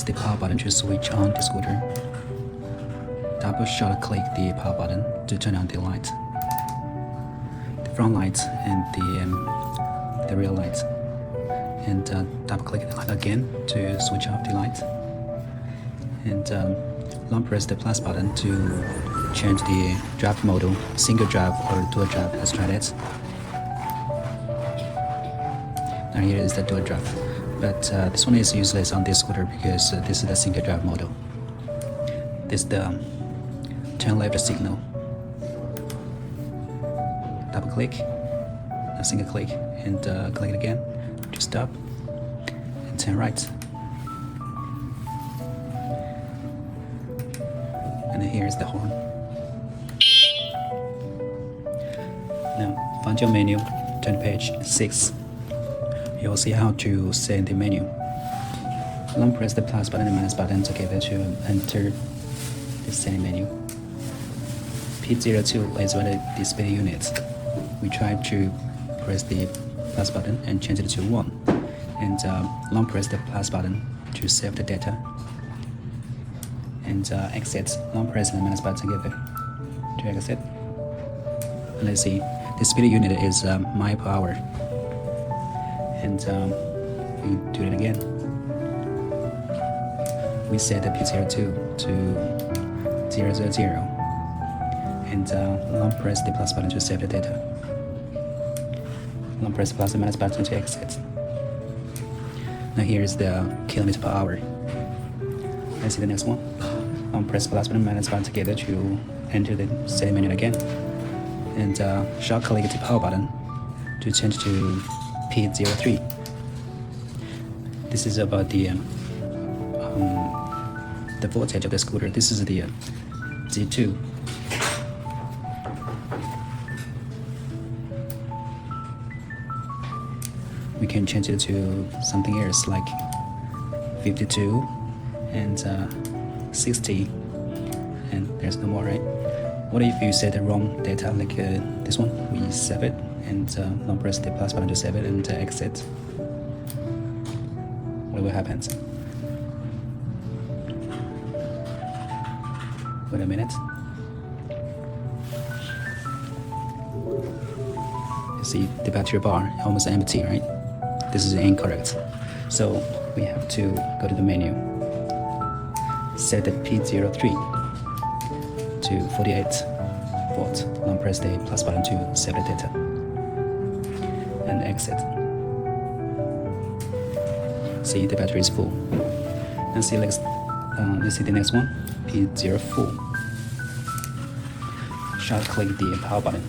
the power button to switch on the scooter. Double shot click the power button to turn on the light, the front light and the rear light, and double click the light again to switch off the light, and long press the plus button to change the drive model, single drive or dual drive. Let's try that. Now here is the dual drive, but this one is useless on this scooter because this is the single drive model. This is the turn left signal. Double click, a single click, and click it again to stop, and turn right. And here is the horn. Now find your menu, turn to page 6. You will see how to set the menu. Long press the plus button and minus button together to enter the setting menu. P02 is one of the display units. We try to press the plus button and change it to 1, and long press the plus button to save the data, and exit. Long press and minus button together to exit. And let's see, the speed unit is mile per hour, and we do it again. We set the P02 to 000. And long press the plus button to save the data. Long press the plus and minus button to exit. Now here is the kilometer per hour. Let's see the next one. Long press plus button and minus button together to enter the setting menu again. And short click the power button to change to P03. This is about the voltage of the scooter. This is the G2. We can change it to something else like 52 and 60, and there's no more, right? What if you set the wrong data like this one? We save it and long press the plus button to save it and exit. What will happen? Wait a minute. You see the battery bar almost empty, right? This is incorrect. So we have to go to the menu, set the P03 to 48 volt, long press the plus button to save the data, and exit. See, the battery is full. And see, let's see the next one, P04. Short click the power button.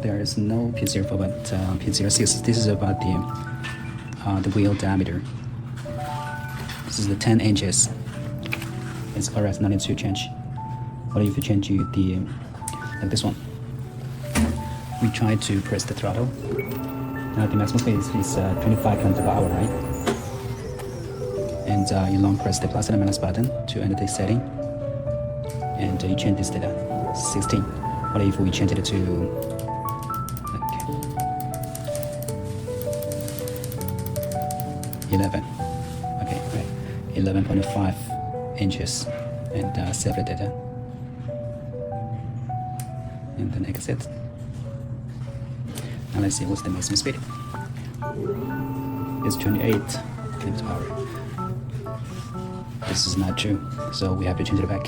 There is no P04 but P06. This is about the wheel diameter. This is the 10 inches. It's correct, no need to change. What if you change the like this one? We try to press the throttle. Now the maximum speed is 25 km per hour, right? And you long press the plus and minus button to enter the setting, and you change this data 16. What if we change it to 11? Okay, right. 11.5 inches, and save the data, and then exit. Now let's see what's the maximum speed. It's 28 km per hour. This is not true, so we have to change it back.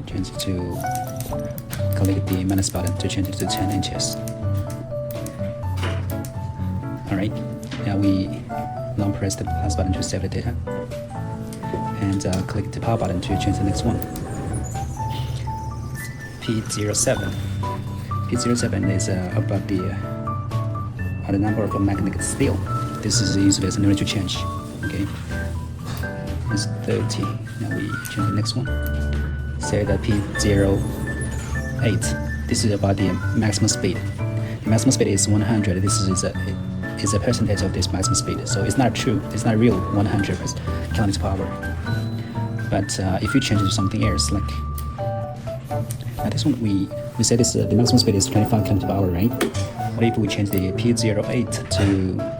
Change it to click the minus button to change it to 10 inches. Alright, now we long press the plus button to save the data, and click the power button to change the next one. P07. P07 is about the number of magnetic steel. This is useless, no need to change. Okay, it's 30. Now we change the next one. Say the P08. This is about the maximum speed. The maximum speed is 100. This is a percentage of this maximum speed, so it's not true. It's not real 100 kilometers per hour. But if you change it to something else, like this one, we we said this the maximum speed is 25 km/h, right? What if we change the P08 to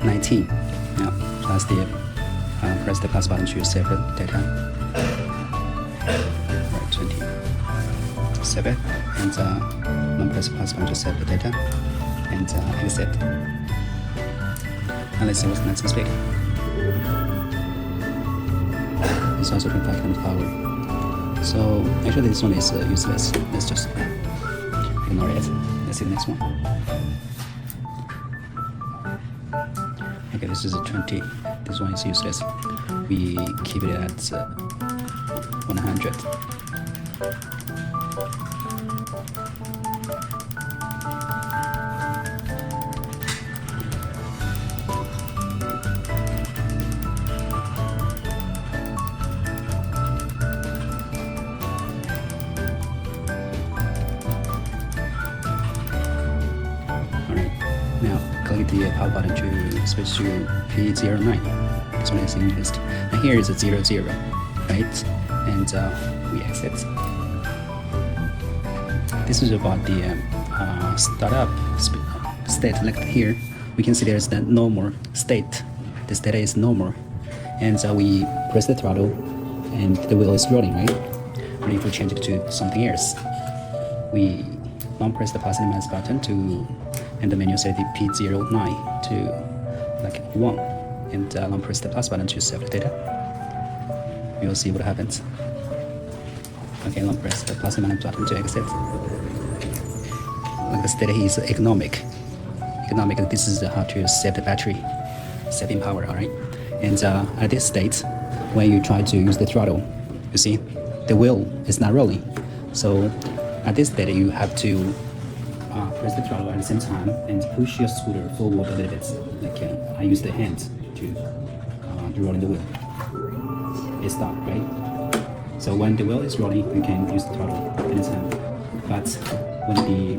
19. Now press the plus button to save the data. Right, 20. Save it, and now press the plus button to save the data, and exit. And let's see what's the next mistake. It's also 25 km/h. So actually this one is useless. Let's just ignore it. Let's see the next one. Okay, this is a 20. This one is useless. We keep it at 100. Now click the power button to switch to P09. This one is interest. And here is a 00, right? And we exit. This is about the startup state. Like here, we can see there's the normal state. This data is normal, and we press the throttle, and the wheel is rolling, right? But if we change it to something else, we long press the plus and minus button to, and the menu set the P09 to like 1, and long press the plus button to save the data. You'll see what happens. Okay, long press the plus and minus button to exit. Like the state is economic. This is how to save the battery, saving power, alright? And at this state, when you try to use the throttle, you see the wheel is not rolling. So at this state, you have to press the throttle at the same time and push your scooter forward a little bit. Like I use the hand to roll the wheel. It stopped, right? So when the wheel is rolling, you can use the throttle anytime. But when the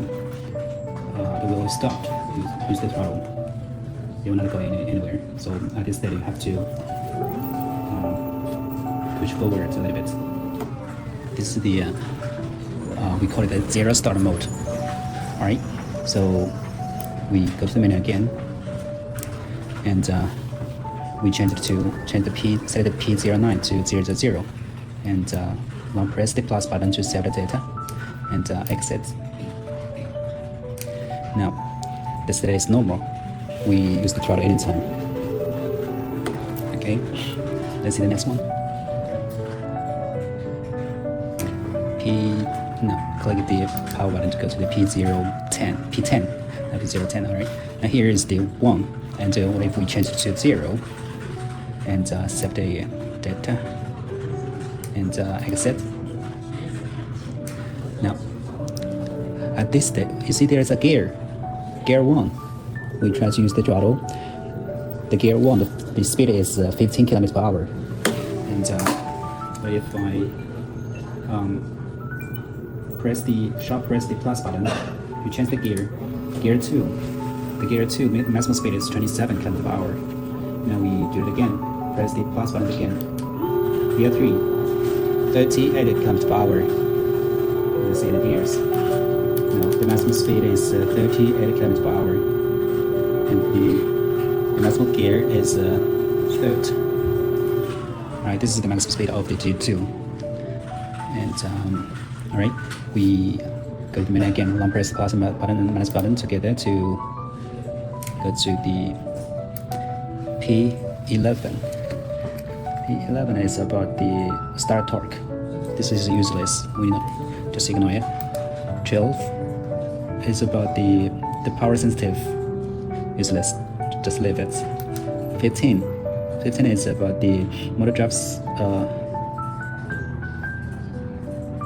wheel is stopped, use the throttle. You will not go anywhere. So at this state, you have to push forward a little bit. This is the we call it the zero start mode. All right. So we go to the menu again, and we change the set the P09 to 00, and now press the plus button to save the data, and exit. Now the state is normal. We use the throttle anytime. Okay, let's see the next one. Click the power button to go to the P10, alright? Now here is the 1, and what if we change it to 0, and save the data, and exit. Now, at this step, you see there's a gear 1. We try to use the throttle. The gear 1, the speed is 15 km/h, and what if I press the plus button, you change the gear 2. The gear 2 maximum speed is 27 km/h. Now we do it again, press the plus button again. Gear 3, 38 km/h. Let's see the gears. Now the maximum speed is 38 km/h, and the maximum gear is 3rd. Alright, this is the maximum speed of the G2. And alright, we go to the menu again, long press the plus button and minus button together to go to the P11. P11 is about the start torque. This is useless, we just ignore it. 12 is about the power sensitive, useless, just leave it. 15 is about the motor drive's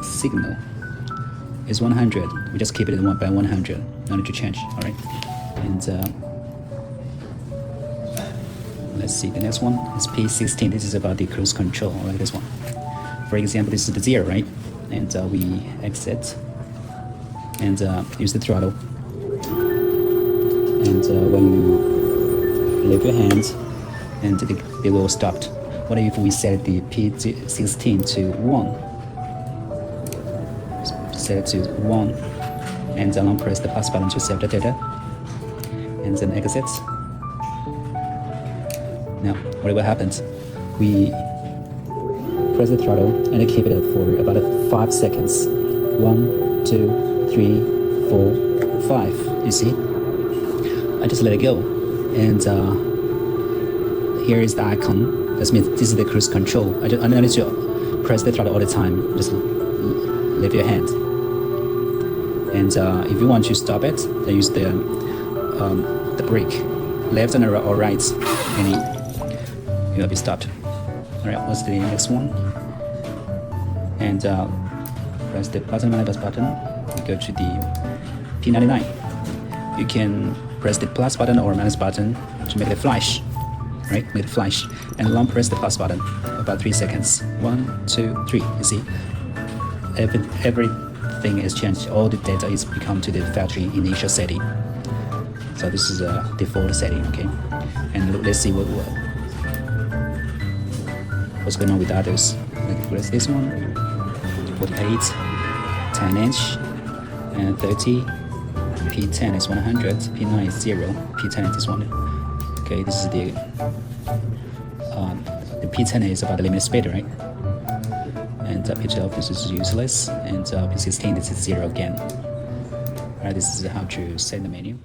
signal. Is 100. We just keep it at 1 by 100. no need to change. All right, and let's see, the next one is P16. This is about the cruise control, like this one. For example, this is the 0, right? And we exit and use the throttle. And when you leave your hand, and they will stop. What if we set the P16 to 1? Set it to 1, and long press the plus button to save the data, and then exit. Now, what happens? We press the throttle and keep it for about 5 seconds. 1, 2, 3, 4, 5. You see? I just let it go, and here is the icon. That means this is the cruise control. I don't need to press the throttle all the time. Just leave your hand. And if you want to stop it, then use the brake, left and or right, and you will be stopped. All right, what's the next one? And press the minus button. You go to the P99. You can press the plus button or minus button to make it flash. Right, make it flash, and long press the plus button about 3 seconds. 1, 2, 3. You see, everything is changed. All the data is become to the factory initial setting. So this is a default setting. Okay, and let's see what's going on with others. Like press this one, 48, 10 inch, and 30. P10 is 100. P9 is 0. P10 is 1. Okay, this is the P10 is about the limit speed, right? And P12 this is useless, and P16 this is 0 again. Alright, this is how to set the menu.